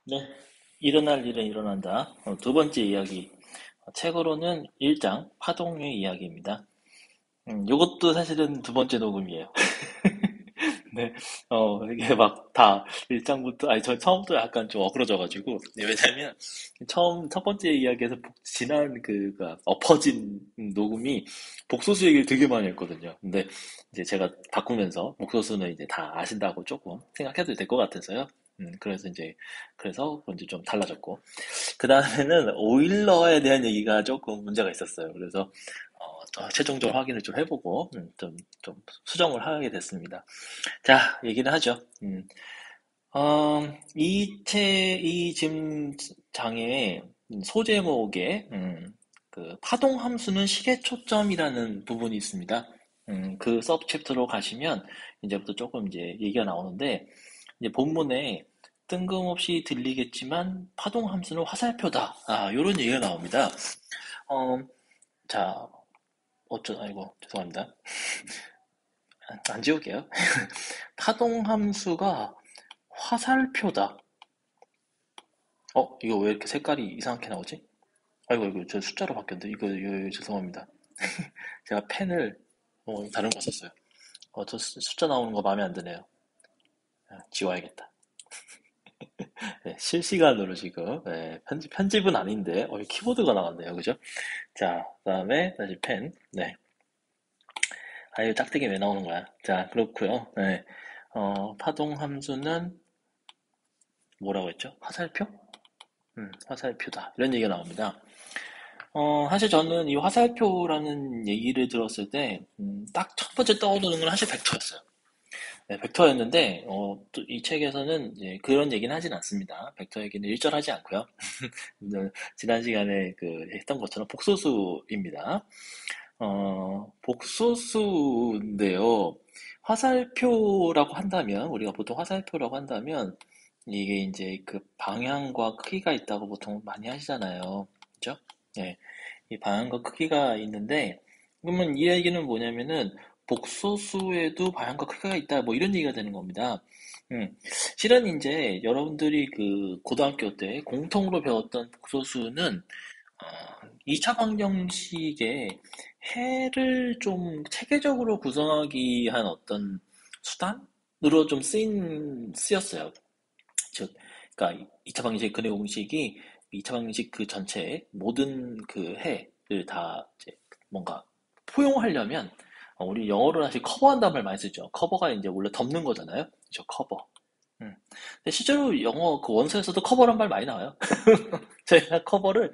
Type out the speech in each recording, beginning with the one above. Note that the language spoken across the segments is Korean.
네. 일어날 일은 일어난다. 두 번째 이야기. 책으로는 1장 파동류의 이야기입니다. 요것도 사실은 두 번째 녹음이에요. 네. 이게 막 다 1장부터, 아니, 저 처음부터 약간 좀 어그러져가지고. 네, 왜냐면, 첫 번째 이야기에서 지난 엎어진 녹음이 복소수 얘기를 되게 많이 했거든요. 근데 이제 제가 바꾸면서 복소수는 이제 다 아신다고 조금 생각해도 될 것 같아서요. 그래서 그런지 좀 달라졌고. 그 다음에는 오일러에 대한 얘기가 조금 문제가 있었어요. 그래서 최종적으로 확인을 좀 해보고 좀 수정을 하게 됐습니다. 자, 얘기를 하죠. 이 지금 장의 소제목에 그 파동 함수는 시계 초점이라는 부분이 있습니다. 그 서브챕터로 가시면 이제부터 조금 이제 얘기가 나오는데 이제 본문에 뜬금없이 들리겠지만 파동 함수는 화살표다. 요런 얘기가 나옵니다. 어, 자, 아이고, 죄송합니다. 안 지울게요. 파동 함수가 화살표다. 이거 왜 이렇게 색깔이 이상하게 나오지? 아이고, 이거 저 숫자로 바뀌었는데, 이거 죄송합니다. 제가 펜을 다른 거 썼어요. 저 숫자 나오는 거 마음에 안 드네요. 지워야겠다. 네, 실시간으로 지금, 네, 편집은 아닌데, 키보드가 나왔네요. 그죠? 자, 그 다음에 다시 펜. 네. 아유, 짝대기 왜 나오는 거야? 자, 그렇고요. 네. 파동 함수는 뭐라고 했죠? 화살표? 화살표다. 이런 얘기가 나옵니다. 사실 저는 이 화살표라는 얘기를 들었을 때, 딱 첫 번째 떠오르는 건 사실 벡터였어요. 네, 벡터였는데, 또 이 책에서는 이제 그런 얘기는 하진 않습니다. 벡터 얘기는 일절하지 않고요. 지난 시간에 했던 것처럼 복소수입니다. 복소수인데요. 화살표라고 한다면, 우리가 보통 화살표라고 한다면, 이게 이제 그 방향과 크기가 있다고 보통 많이 하시잖아요. 그죠? 네. 이 방향과 크기가 있는데, 그러면 이 얘기는 뭐냐면은, 복소수에도 방향과 크기가 있다, 뭐 이런 얘기가 되는 겁니다. 실은 이제 여러분들이 그 고등학교 때 공통으로 배웠던 복소수는 2차 방정식의 해를 좀 체계적으로 구성하기 위한 어떤 수단으로 좀 쓰였어요. 즉, 그러니까 2차 방정식 근해 공식이 2차 방정식 그 전체의 모든 그 해를 다 이제 뭔가 포용하려면 우리 영어로 사실 커버한다는 말 많이 쓰죠. 커버가 이제 원래 덮는 거잖아요. 그죠? 커버. 근데 실제로 영어 그 원서에서도 커버란 말 많이 나와요. 저희가 커버를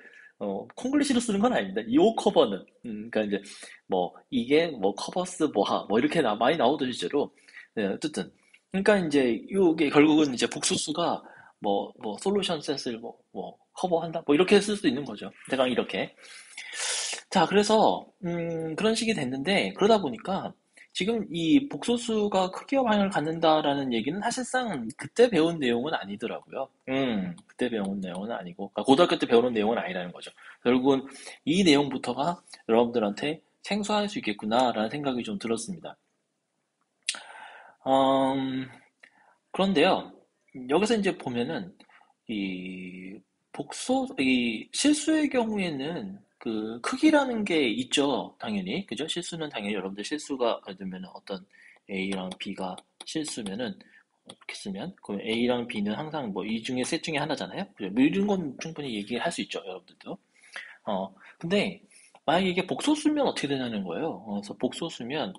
콩글리시로 쓰는 건 아닙니다. 이 커버는 그러니까 이제 뭐 이게 뭐 커버스 뭐하 뭐 이렇게 많이 나오죠 실제로. 네, 어쨌든 그러니까 이제 이게 결국은 이제 복수수가 뭐 솔루션 셋을 뭐 커버한다 뭐 이렇게 쓸 수도 있는 거죠. 대강 이렇게. 자, 그래서 그런 식이 됐는데 그러다 보니까 지금 이 복소수가 크기와 방향을 갖는다라는 얘기는 사실상 그때 배운 내용은 아니더라고요. 그때 배운 내용은 아니고 그러니까 고등학교 때 배우는 내용은 아니라는 거죠. 결국은 이 내용부터가 여러분들한테 생소할 수 있겠구나라는 생각이 좀 들었습니다. 음, 그런데요, 여기서 이제 보면은 이 실수의 경우에는 그 크기라는 게 있죠, 당연히. 그죠? 실수는 당연히 여러분들 실수가, 예를 들면 어떤 A랑 B가 실수면은, 이렇게 쓰면, 그럼 A랑 B는 항상 뭐 이 중에 셋 중에 하나잖아요? 그죠? 뭐 이런 건 충분히 얘기할 수 있죠, 여러분들도. 근데, 만약에 이게 복소수면 어떻게 되냐는 거예요. 그래서 복소수면,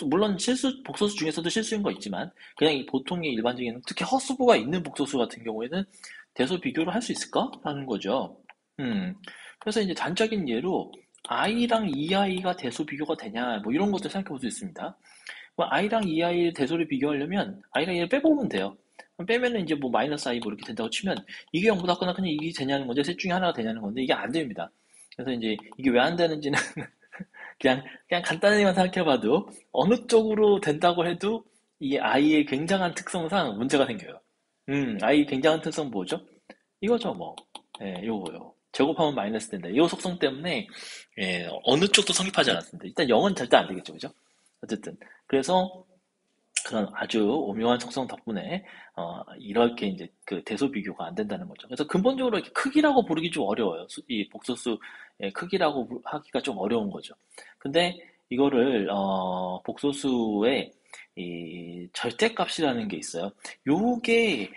물론 복소수 중에서도 실수인 거 있지만, 그냥 이 보통의 일반적인, 특히 헛수부가 있는 복소수 같은 경우에는 대소 비교를 할 수 있을까? 라는 거죠. 음, 그래서 이제 단적인 예로, i랑 2i가 대소 비교가 되냐, 뭐 이런 것들 생각해 볼 수 있습니다. 뭐 i랑 2i의 대소를 비교하려면, i랑 2를 빼보면 돼요. 빼면은 이제 뭐 마이너스 i 뭐 이렇게 된다고 치면, 이게 0보다 크나 그냥 이게 되냐는 건데, 셋 중에 하나가 되냐는 건데, 이게 안 됩니다. 그래서 이제 이게 왜 안 되는지는 그냥 간단히만 생각해봐도 어느 쪽으로 된다고 해도 이 아이의 굉장한 특성상 문제가 생겨요. 아이 굉장한 특성 뭐죠? 이거죠, 뭐. 예, 요거요. 제곱하면 마이너스 된다. 이 속성 때문에 어느 쪽도 성립하지 않았습니다. 일단 0은 절대 안 되겠죠, 그죠? 어쨌든 그래서 그런 아주 오묘한 속성 덕분에 이렇게 이제 그 대소 비교가 안 된다는 거죠. 그래서 근본적으로 이렇게 크기라고 부르기 좀 어려워요. 이 복소수의 크기라고 하기가 좀 어려운 거죠. 근데 이거를 복소수의 이 절대값이라는 게 있어요. 요게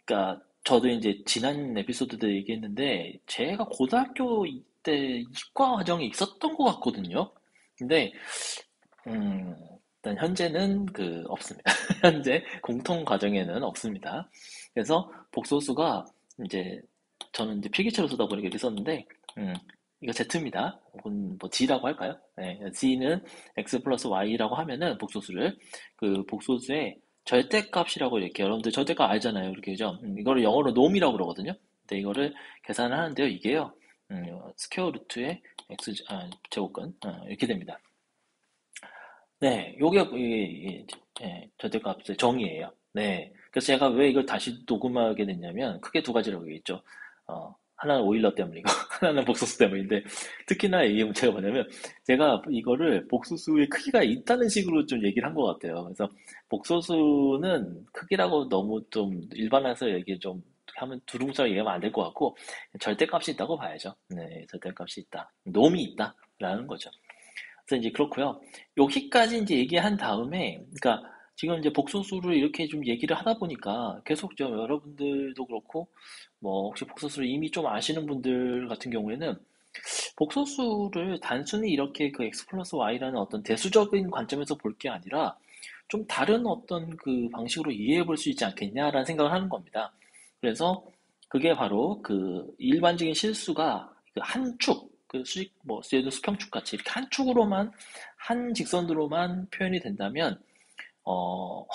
그러니까 저도 이제 지난 에피소드 때 얘기했는데 제가 고등학교 때 이과 과정에 있었던 것 같거든요. 근데 음, 일단 현재는 없습니다. 현재 공통 과정에는 없습니다. 그래서 복소수가 이제 저는 이제 필기체로 쓰다 보니까 이렇게 썼는데 음, 이거 Z입니다. 혹은 뭐 G라고 할까요? 네, G는 X 플러스 Y라고 하면은 복소수를 그 복소수의 절대값이라고 이렇게 여러분들 절대값 알잖아요. 이렇게 그죠? 이거를 영어로 놈이라고 그러거든요. 근데 이거를 계산을 하는데요. 이게요. 스퀘어 루트의 X 제곱근 이렇게 됩니다. 네, 요게 절대값의 정의예요. 네, 그래서 제가 왜 이걸 다시 녹음하게 됐냐면 크게 두 가지라고 얘기했죠. 하나는 오일러 때문이고 하나는 복소수 때문인데 특히나 이 문제가 뭐냐면 제가 이거를 복소수의 크기가 있다는 식으로 좀 얘기를 한 것 같아요. 그래서 복소수는 크기라고 너무 좀 일반화해서 얘기 좀 하면 두루뭉술하게 얘기하면 안 될 것 같고 절대값이 있다고 봐야죠. 네, 절대값이 있다. 놈이 있다라는 거죠. 그래서 이제 그렇고요. 여기까지 이제 얘기한 다음에, 그러니까 지금 이제 복소수를 이렇게 좀 얘기를 하다 보니까 계속 좀 여러분들도 그렇고, 뭐 혹시 복소수를 이미 좀 아시는 분들 같은 경우에는 복소수를 단순히 이렇게 그 x 플러스 y라는 어떤 대수적인 관점에서 볼 게 아니라 좀 다른 어떤 그 방식으로 이해해 볼 수 있지 않겠냐라는 생각을 하는 겁니다. 그래서 그게 바로 그 일반적인 실수가 그 한 축, 그 수직, 뭐, 예를 들어 수평축 같이 이렇게 한 축으로만, 한 직선으로만 표현이 된다면,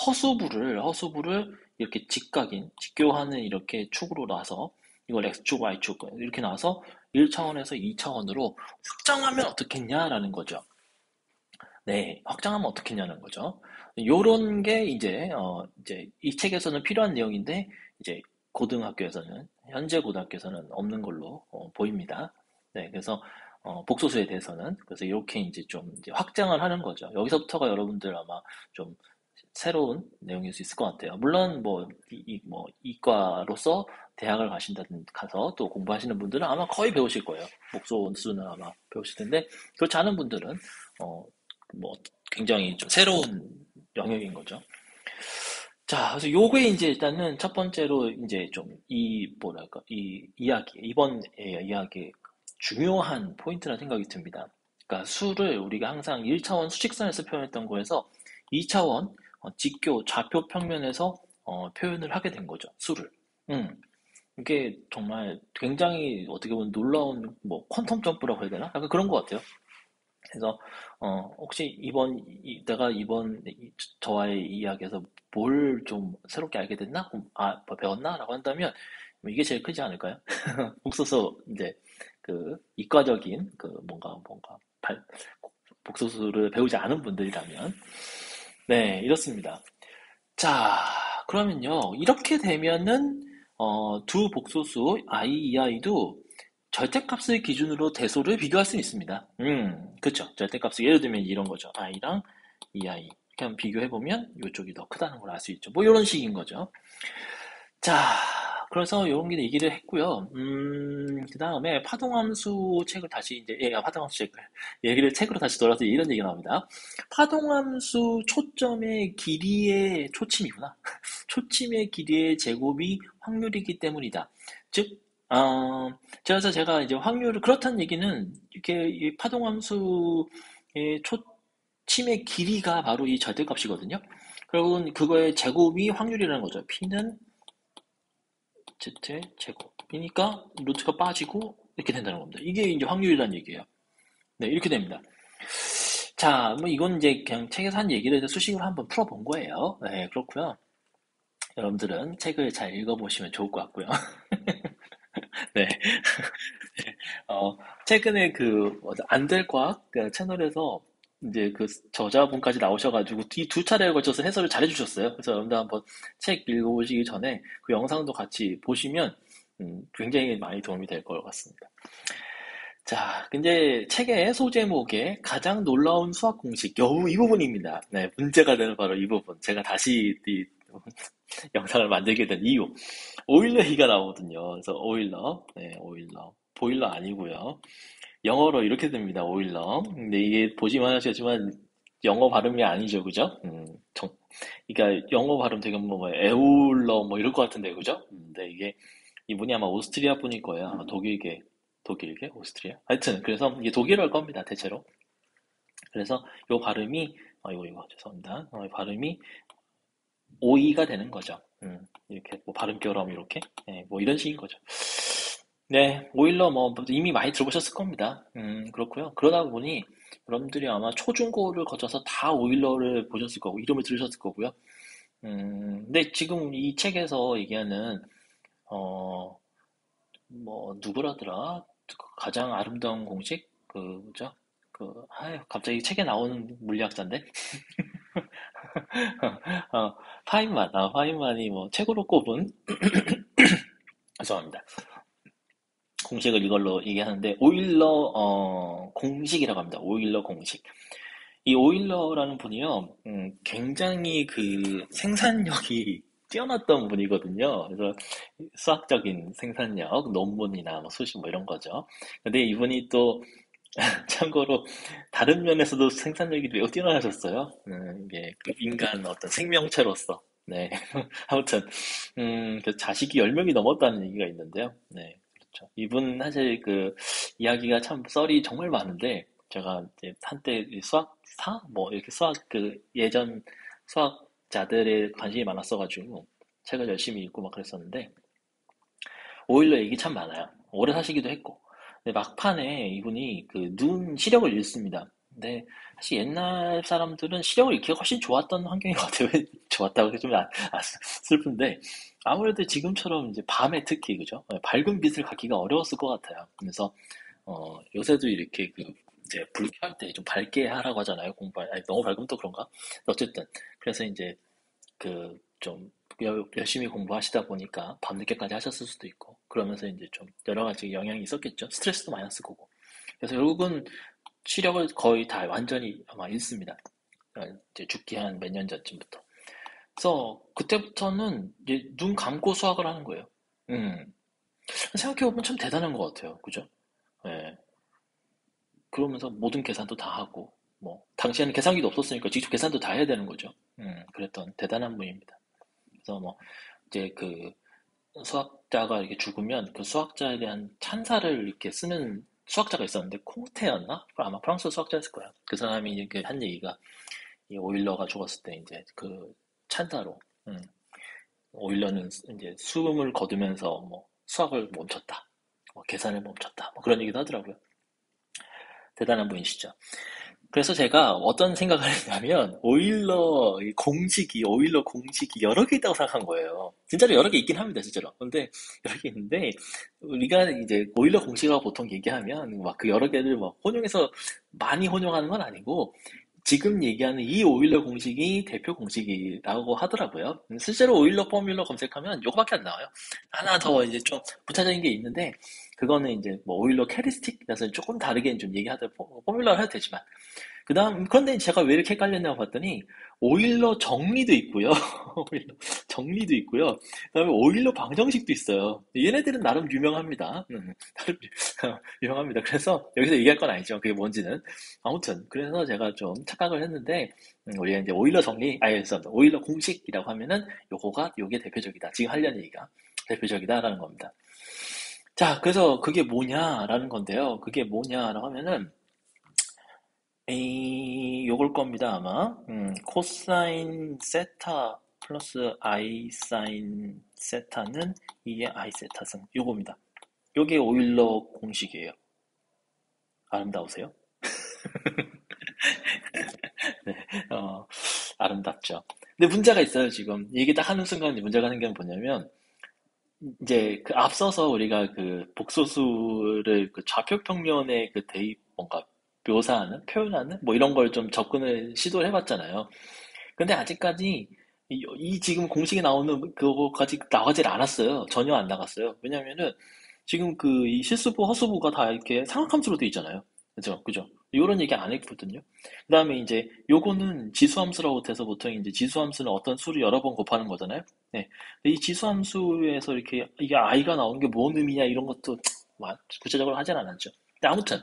허수부를 이렇게 직교하는 이렇게 축으로 놔서, 이걸 X축, Y축, 이렇게 놔서 1차원에서 2차원으로 확장하면 어떻겠냐라는 거죠. 네, 확장하면 어떻겠냐는 거죠. 요런 게 이제 이 책에서는 필요한 내용인데, 이제 고등학교에서는, 현재 고등학교에서는 없는 걸로 보입니다. 네, 그래서 복소수에 대해서는, 그래서 이렇게 이제 좀 이제 확장을 하는 거죠. 여기서부터가 여러분들 아마 좀 새로운 내용일 수 있을 것 같아요. 물론 뭐, 뭐, 이과로서 대학을 가서 또 공부하시는 분들은 아마 거의 배우실 거예요. 복소수는 아마 배우실 텐데, 그렇지 않은 분들은, 어, 뭐 굉장히 좀 새로운 영역인 거죠. 자, 그래서 요게 이제 일단은 첫 번째로 이제 좀 이 뭐랄까 이 이야기 이번 이야기 중요한 포인트라는 생각이 듭니다. 그러니까 수를 우리가 항상 1차원 수직선에서 표현했던 거에서 2차원 직교 좌표 평면에서 표현을 하게 된 거죠. 수를. 음. 이게 정말 굉장히 어떻게 보면 놀라운 뭐 퀀텀 점프라고 해야 되나? 약간 그런 것 같아요. 그래서 혹시 내가 이번 저와의 이야기에서 뭘 좀 새롭게 알게 됐나? 뭐 배웠나? 라고 한다면 뭐 이게 제일 크지 않을까요? 복소수 이제 그 이과적인 그 뭔가 복소수를 배우지 않은 분들이라면 네, 이렇습니다. 자, 그러면요. 이렇게 되면은 두 복소수 i, ei도 절대값을 기준으로 대소를 비교할 수 있습니다. 그쵸. 절대값을 예를 들면 이런 거죠. i랑 ei. 이렇게 한번 비교해보면 이쪽이 더 크다는 걸 알 수 있죠. 뭐 이런 식인 거죠. 자, 그래서 이런 게 얘기를 했고요. 그 다음에 파동함수 책을 다시 이제, 파동함수 책을, 얘기를 책으로 다시 돌아서 이런 얘기가 나옵니다. 파동함수 초점의 길이의 초침이구나. 초침의 길이의 제곱이 확률이기 때문이다. 즉, 그래서 제가 이제 그렇다는 얘기는, 이렇게 이 파동함수의 초침의 길이가 바로 이 절대값이거든요. 그리고 그거의 제곱이 확률이라는 거죠. P는 Z의 제곱이니까 루트가 빠지고 이렇게 된다는 겁니다. 이게 이제 확률이라는 얘기예요. 네, 이렇게 됩니다. 자, 뭐 이건 이제 그냥 책에서 한 얘기를 해서 수식으로 한번 풀어본 거예요. 네, 그렇고요. 여러분들은 책을 잘 읽어보시면 좋을 것 같고요. 네. 어, 최근에 안될과학 채널에서 이제 그 저자분까지 나오셔가지고 이 두 차례에 걸쳐서 해설을 잘 해주셨어요. 그래서 여러분들 한번 책 읽어보시기 전에 그 영상도 같이 보시면 굉장히 많이 도움이 될 것 같습니다. 자, 근데 책의 소제목에 가장 놀라운 수학 공식, 겨우 이 부분입니다. 네, 문제가 되는 바로 이 부분. 제가 다시 이 영상을 만들게 된 이유. 오일러 얘기가 나오거든요. 그래서 오일러, 네, 오일러. 보일러 아니고요. 영어로 이렇게 됩니다. 오일러. 근데 이게 보시면 아시겠지만 영어 발음이 아니죠, 그죠? 그러니까 영어 발음 되게 뭐 에울러 뭐 이럴 것 같은데, 그죠? 근데 이게 이분이 아마 오스트리아 분일 거예요. 아마 독일계, 오스트리아. 하여튼 그래서 이게 독일어일 겁니다, 대체로. 그래서 요 발음이 이거 죄송합니다. 발음이 오이가 되는 거죠. 이렇게 뭐 발음결함 이렇게, 네, 뭐 이런 식인 거죠. 네, 오일러 뭐 이미 많이 들어보셨을 겁니다. 그렇고요. 그러다 보니 여러분들이 아마 초중고를 거쳐서 다 오일러를 보셨을 거고 이름을 들으셨을 거고요. 근데 지금 이 책에서 얘기하는 어, 뭐 누구라더라? 그 가장 아름다운 공식? 그죠? 갑자기 책에 나오는 물리학자인데? 파인만이 뭐 최고로 꼽은 죄송합니다. 공식을 이걸로 얘기하는데 오일러 공식이라고 합니다. 오일러 공식. 이 오일러라는 분이요, 굉장히 그 생산력이 뛰어났던 분이거든요. 그래서 수학적인 생산력, 논문이나 뭐 수식 뭐 이런 거죠. 근데 이분이 또 참고로 다른 면에서도 생산력이 매우 뛰어나셨어요. 이게 그 인간 어떤 생명체로서. 네. 아무튼 그 자식이 10명이 넘었다는 얘기가 있는데요. 네. 그렇죠. 이분 사실 그 이야기가 참 썰이 정말 많은데 제가 이제 한때 이 수학사 뭐 이렇게 수학 그 예전 수학자들의 관심이 많았어가지고 책을 열심히 읽고 막 그랬었는데 오일러 얘기 참 많아요. 오래 사시기도 했고. 근데 막판에 이분이 그 눈 시력을 잃습니다. 근데 사실 옛날 사람들은 시력을 잃기가 훨씬 좋았던 환경인 것 같아요. 좋았다고 하기 좀 슬픈데 아무래도 지금처럼 이제 밤에 특히 그죠? 밝은 빛을 갖기가 어려웠을 것 같아요. 그래서 요새도 이렇게 그 이제 불 켤 때 좀 밝게 하라고 하잖아요. 공부할 아니, 너무 밝으면 또 그런가? 어쨌든 그래서 이제 그 좀 열심히 공부하시다 보니까 밤늦게까지 하셨을 수도 있고 그러면서 이제 좀 여러 가지 영향이 있었겠죠. 스트레스도 많이 났을 거고. 그래서 결국은 시력을 거의 다 완전히 아마 잃습니다. 이제 죽기 한 몇 년 전쯤부터. 그래서 그때부터는 이제 눈 감고 수학을 하는 거예요. 음. 생각해보면 참 대단한 것 같아요. 그죠? 예. 그러면서 모든 계산도 다 하고, 뭐, 당시에는 계산기도 없었으니까 직접 계산도 다 해야 되는 거죠. 그랬던 대단한 분입니다. 그래서 뭐, 이제 그 수학자가 이렇게 죽으면 그 수학자에 대한 찬사를 이렇게 쓰는 수학자가 있었는데, 콩테였나? 아마 프랑스 수학자였을 거야. 그 사람이 이렇게 한 얘기가, 이 오일러가 죽었을 때 이제 그 찬사로, 음, 오일러는 이제 숨을 거두면서 뭐 수학을 멈췄다. 뭐 계산을 멈췄다. 뭐 그런 얘기도 하더라고요. 대단한 분이시죠. 그래서 제가 어떤 생각을 했냐면 오일러 공식이 여러 개 있다고 생각한 거예요. 진짜로 여러 개 있긴 합니다, 진짜로. 근데 여러 개 있는데 우리가 이제 오일러 공식이라고 보통 얘기하면 막 그 여러 개를 막 혼용해서 많이 혼용하는 건 아니고 지금 얘기하는 이 오일러 공식이 대표 공식이라고 하더라고요. 실제로 오일러 포뮬러 검색하면 요거밖에 안 나와요. 하나 더 이제 좀 부차적인 게 있는데 그거는 이제 뭐 오일러 캐리스틱이라서 조금 다르게 좀 얘기하다 포뮬러를 해도 되지만 그런데 제가 왜 이렇게 헷갈렸냐고 봤더니, 오일러 정리도 있고요. 오일러 정리도 있고요. 그다음에 오일러 방정식도 있어요. 얘네들은 나름 유명합니다. 나름 유명합니다. 그래서 여기서 얘기할 건 아니죠. 그게 뭔지는. 아무튼, 그래서 제가 좀 착각을 했는데, 우리가 이제 오일러 정리, 죄송합니다. 오일러 공식이라고 하면은 요게 대표적이다. 지금 하려는 얘기가 대표적이다라는 겁니다. 자, 그래서 그게 뭐냐라는 건데요. 그게 뭐냐라고 하면은, 요걸 겁니다, 아마. 코사인 세타 플러스 아이 사인 세타는 2의 아이 세타 승. 요겁니다. 요게 오일러 공식이에요. 아름다우세요? 네, 아름답죠. 근데 문제가 있어요, 지금. 얘기 딱 하는 순간 문제가 생기는 게 뭐냐면, 이제 그 앞서서 우리가 그 복소수를 그 좌표평면에 그 대입 뭔가 묘사하는, 표현하는 뭐 이런 걸 좀 접근을 시도를 해봤잖아요. 근데 아직까지 이 지금 공식이 나오는 그거까지 나가질 않았어요. 전혀 안 나갔어요. 왜냐면은 지금 그 이 실수부, 허수부가 다 이렇게 삼각함수로 돼 있잖아요. 그죠? 그죠? 이런 얘기 안 했거든요. 그다음에 이제 요거는 지수함수라고 돼서 보통 이제 지수함수는 어떤 수를 여러 번 곱하는 거잖아요. 네. 근데 이 지수함수에서 이렇게 이게 i가 나오는 게 뭔 의미냐 이런 것도 구체적으로 하진 않았죠. 근데 아무튼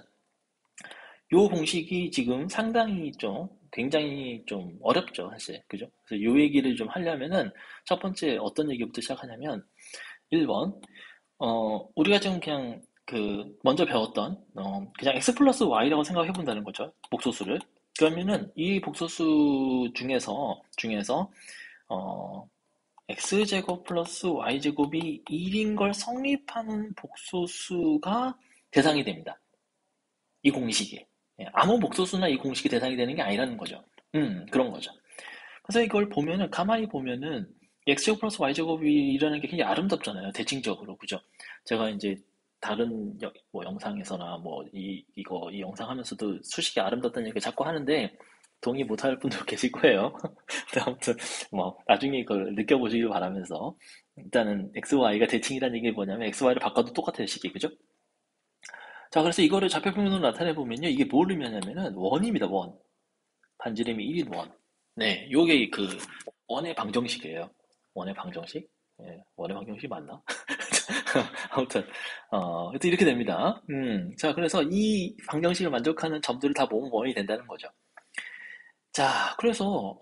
요 공식이 지금 상당히 좀 굉장히 좀 어렵죠, 사실. 그죠? 그래서 요 얘기를 좀 하려면은 첫 번째 어떤 얘기부터 시작하냐면 1번 우리가 지금 그냥 먼저 배웠던, 그냥 x 플러스 y라고 생각해 본다는 거죠. 복소수를. 그러면은 이 복소수 중에서, 어, x제곱 플러스 y제곱이 1인 걸 성립하는 복소수가 대상이 됩니다. 이 공식이. 예, 아무 복소수나 이 공식이 대상이 되는 게 아니라는 거죠. 그런 거죠. 그래서 이걸 보면은, 가만히 보면은, x제곱 플러스 y제곱이 일어나는 게 굉장히 아름답잖아요. 대칭적으로. 그죠? 제가 이제 다른 뭐 영상에서나 뭐 이 영상 하면서도 수식이 아름답다는 얘기 자꾸 하는데 동의 못할 분도 계실 거예요. 근데 아무튼 뭐 나중에 이걸 느껴보시길 바라면서 일단은 x, y가 대칭이라는 얘기 뭐냐면 x, y를 바꿔도 똑같아요. 식이. 그죠? 자, 그래서 이거를 좌표평면으로 나타내 보면요. 이게 뭘 의미하냐면은 원입니다. 원. 반지름이 1인 원. 네, 요게 원의 방정식이에요. 원의 방정식. 예, 원의 방정식 맞나? 아무튼, 그래서 이렇게 됩니다. 자, 그래서 이 방정식을 만족하는 점들을 다 모으면 원이 된다는 거죠. 자, 그래서,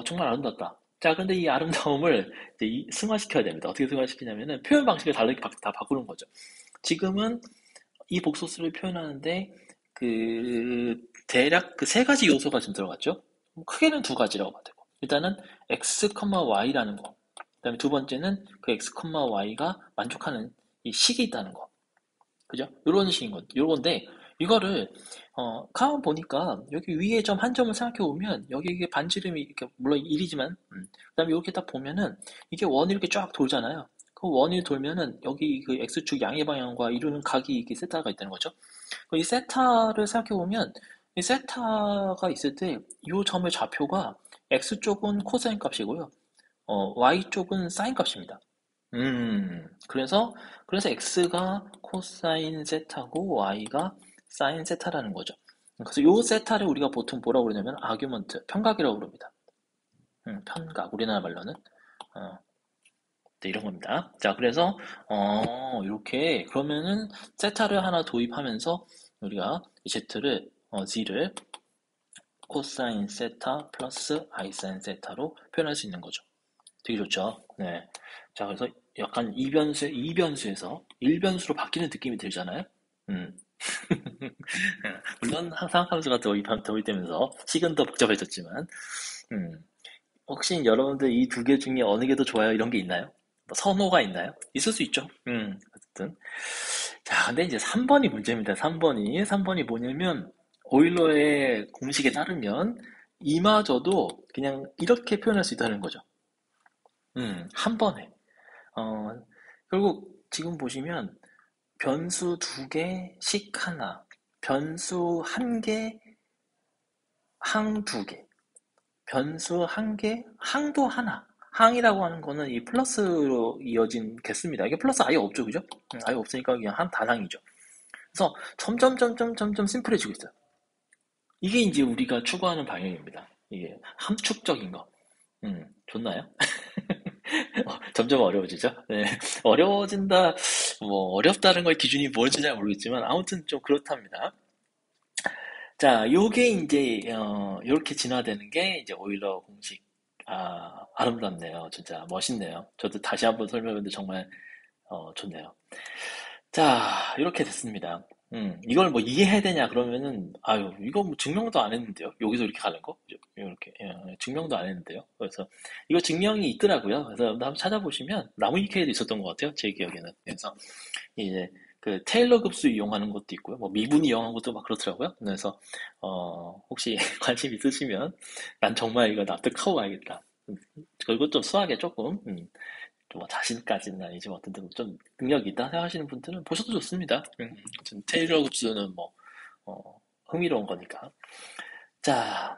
정말 아름답다. 자, 근데 이 아름다움을 이제 승화시켜야 됩니다. 어떻게 승화시키냐면은 표현 방식을 다르게 다 바꾸는 거죠. 지금은 이 복소수를 표현하는데 대략 그 세 가지 요소가 좀 들어갔죠. 크게는 두 가지라고 봐도 되고 일단은 x, y라는 거. 그다음에 두 번째는 그 x, y가 만족하는 이 식이 있다는 거. 그죠? 요런 식인 거. 요건데 이거를 가만 보니까 여기 위에 점 한 점을 생각해 보면 여기 이게 반지름이 이렇게 물론 1이지만 그다음에 이렇게 딱 보면은 이게 원이 이렇게 쫙 돌잖아요. 그 원이 돌면은 여기 그 x축 양의 방향과 이루는 각이 이게 세타가 있다는 거죠. 이 세타를 생각해 보면 이 세타가 있을 때 이 점의 좌표가 x쪽은 코사인 값이고요. y쪽은 사인 값입니다. 그래서 x가 코사인 세타고 y가 사인 세타라는 거죠. 그래서 요 세타를 우리가 보통 뭐라고 그러냐면 아규먼트, 편각이라고 부릅니다. 편각, 우리나라 말로는. 어, 네, 이런 겁니다. 자, 그래서 이렇게 그러면은 세타를 하나 도입하면서 우리가 z를 z를 코사인 세타 플러스 i 사인 세타로 표현할 수 있는 거죠. 되게 좋죠. 네. 자, 그래서 약간 이변수에서 일변수로 바뀌는 느낌이 들잖아요. 음. 물론 항상 함수가 도입되면서 식은 더 복잡해졌지만, 음. 혹시 여러분들 이 두 개 중에 어느 게 더 좋아요? 이런 게 있나요? 뭐 선호가 있나요? 있을 수 있죠. 어쨌든. 자, 근데 이제 3번이 문제입니다. 3번이 뭐냐면, 오일러의 공식에 따르면, 이마저도 그냥 이렇게 표현할 수 있다는 거죠. 한 번에. 어, 결국 지금 보시면 변수 두 개, 식 하나, 변수 한 개, 항 두 개, 변수 한 개, 항도 하나. 항이라고 하는 거는 이 플러스로 이어진 개수입니다. 이게 플러스 아예 없죠, 그죠? 아예 없으니까 그냥 한 단항이죠. 그래서 점점 심플해지고 있어요. 이게 이제 우리가 추구하는 방향입니다. 이게 함축적인 거. 좋나요? 점점 어려워지죠? 네. 어려워진다, 뭐, 어렵다는 걸 기준이 뭔지 잘 모르겠지만, 아무튼 좀 그렇답니다. 자, 요게 이제, 요렇게 진화되는 게 이제 오일러 공식. 아름답네요. 진짜 멋있네요. 저도 다시 한번 설명했는데 정말, 좋네요. 자, 이렇게 됐습니다. 이걸 뭐 이해해야 되냐 그러면은 아유 이거 뭐 증명도 안 했는데요. 여기서 이렇게 가는 거 이렇게 증명도 안 했는데요. 그래서 이거 증명이 있더라고요. 그래서 한번 찾아보시면 나무위키에도 있었던 것 같아요. 제 기억에는. 그래서 이제 그 테일러 급수 이용하는 것도 있고요. 뭐 미분 이용하는 것도 막 그렇더라고요. 그래서 혹시 관심 있으시면 난 정말 이거 납득하고 가야겠다. 그리고 좀 수학에 조금 뭐 자신까지는 아니지만 어떤 좀 능력이 있다 생각하시는 분들은 보셔도 좋습니다. 테일러 급수는 뭐 흥미로운 거니까. 자,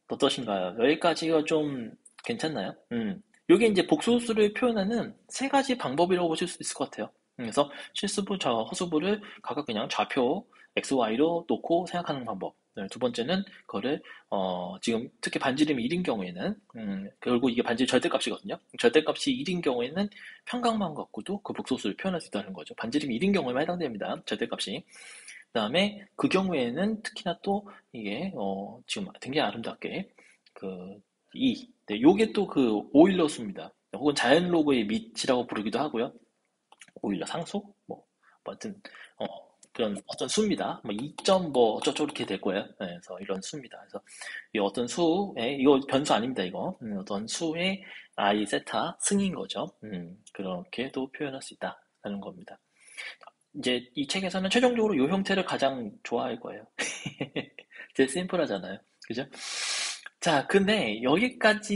어떠신가요? 여기까지가 좀 괜찮나요? 요게 이제 복소수를 표현하는 세 가지 방법이라고 보실 수 있을 것 같아요. 그래서 실수부, 허수부를 각각 그냥 좌표 x, y로 놓고 생각하는 방법. 네, 두 번째는 그거를 지금 특히 반지름이 1인 경우에는 결국 이게 반지름 절대값이거든요. 절대값이 1인 경우에는 평각만 갖고도 그 복소수를 표현할 수 있다는 거죠. 반지름이 1인 경우에만 해당됩니다. 절대값이. 그다음에 그 경우에는 특히나 또 이게 지금 굉장히 아름답게 그 네, 요게 또 그 오일러 수입니다. 혹은 자연 로그의 밑이라고 부르기도 하고요. 오일러 상수? 뭐 하여튼 어, 그런 어떤 수입니다. 뭐 2점 뭐 어쩌고 이렇게 될 거예요. 네, 그래서 이런 수입니다. 그래서 이 어떤 수에 이거 변수 아닙니다. 이거 어떤 수의 i 세타 승인 거죠. 그렇게도 표현할 수 있다라는 겁니다. 이제 이 책에서는 최종적으로 이 형태를 가장 좋아할 거예요. 제일 심플하잖아요. 그죠? 자, 근데 여기까지는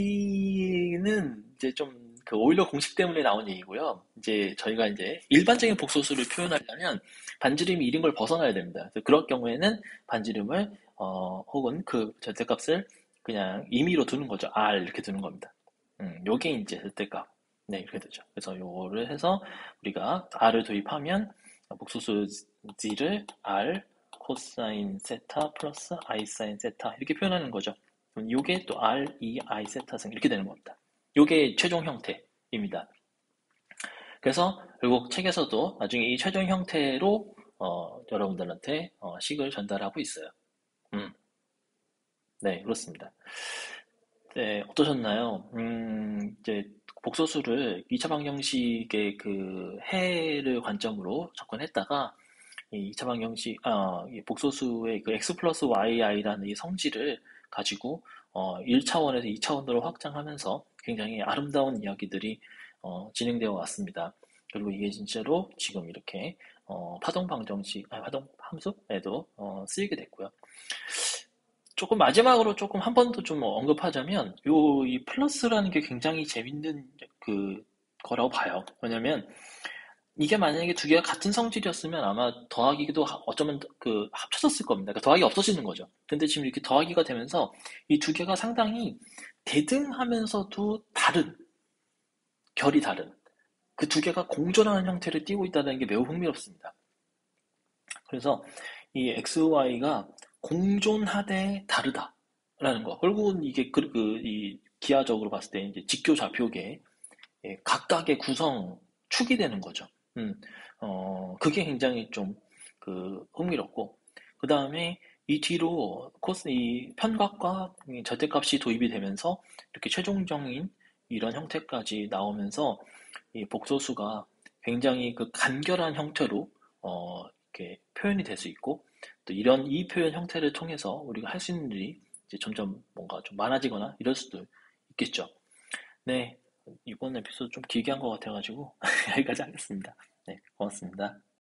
이제 좀 그 오일러 공식 때문에 나온 얘기고요. 이제 저희가 이제 일반적인 복소수를 표현하려면 반지름이 1인 걸 벗어나야 됩니다. 그래서 그럴 경우에는 반지름을 혹은 그 절대값을 그냥 임의로 두는 거죠. R 이렇게 두는 겁니다. 요게 이제 절대값. 네, 이렇게 되죠. 그래서 요거를 해서 우리가 R을 도입하면 복소수 G를 R 코사인 세타 플러스 I 사인 세타 이렇게 표현하는 거죠. 그럼 요게 또 R, E, I 세타승 이렇게 되는 겁니다. 요게 최종 형태입니다. 그래서 결국 책에서도 나중에 이 최종 형태로 여러분들한테 식을 전달하고 있어요. 음, 네, 그렇습니다. 네, 어떠셨나요? 이제 복소수를 2차 방정식의 그 해를 관점으로 접근했다가 이 2차 방정식, 이 복소수의 그 x 플러스 yi라는 이 성질을 가지고 1차원에서 2차원으로 확장하면서 굉장히 아름다운 이야기들이 진행되어 왔습니다. 그리고 이게 진짜로 지금 이렇게 파동 방정식, 파동 함수에도 쓰이게 됐고요. 조금 마지막으로 조금 한 번 더 좀 언급하자면 이 플러스라는 게 굉장히 재밌는 그 거라고 봐요. 왜냐면 이게 만약에 두 개가 같은 성질이었으면 아마 더하기도 어쩌면 그 합쳐졌을 겁니다. 그러니까 더하기 없어지는 거죠. 근데 지금 이렇게 더하기가 되면서 이 두 개가 상당히 대등하면서도 다른, 결이 다른 그 두 개가 공존하는 형태를 띠고 있다는 게 매우 흥미롭습니다. 그래서 이 XY가 공존하되 다르다라는 거. 결국은 이게 이 기하적으로 봤을 때 이제 직교 좌표계 각각의 구성 축이 되는 거죠. 그게 굉장히 좀 그 흥미롭고 그 다음에 이 뒤로 이 편각과 이 절대값이 도입이 되면서 이렇게 최종적인 이런 형태까지 나오면서 이 복소수가 굉장히 그 간결한 형태로 이렇게 표현이 될 수 있고 또 이런 이 표현 형태를 통해서 우리가 할 수 있는 일이 이제 점점 뭔가 좀 많아지거나 이럴 수도 있겠죠. 네, 이번 에피소드 좀 길게 한 것 같아가지고 여기까지 하겠습니다. 네, 고맙습니다.